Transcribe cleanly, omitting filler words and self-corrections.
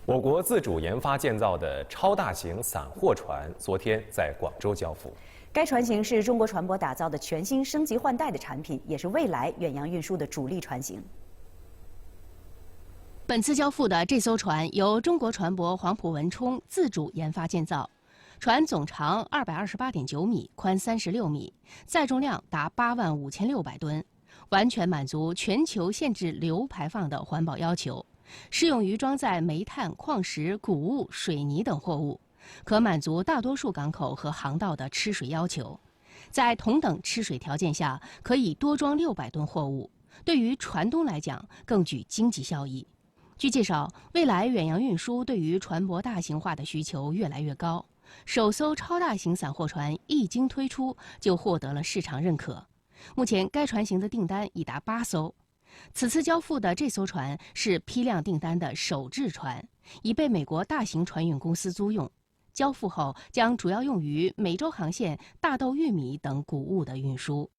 我国自主研发建造的超大型散货船昨天在广州交付。该船型是中国船舶打造的全新升级换代的产品，也是未来远洋运输的主力船型。本次交付的这艘船由中国船舶黄埔文冲自主研发建造，船总长228.9米，宽36米，载重量达85600吨，完全满足全球限制硫排放的环保要求。 适用于装载煤炭、矿石、谷物、水泥等货物，可满足大多数港口和航道的吃水要求。在同等吃水条件下，可以多装600吨货物，对于船东来讲更具经济效益。据介绍，未来远洋运输对于船舶大型化的需求越来越高，首艘超大型散货船一经推出就获得了市场认可。目前，该船型的订单已达8艘。 此次交付的这艘船是批量订单的首制船，已被美国大型船运公司租用。交付后将主要用于美洲航线大豆、玉米等谷物的运输。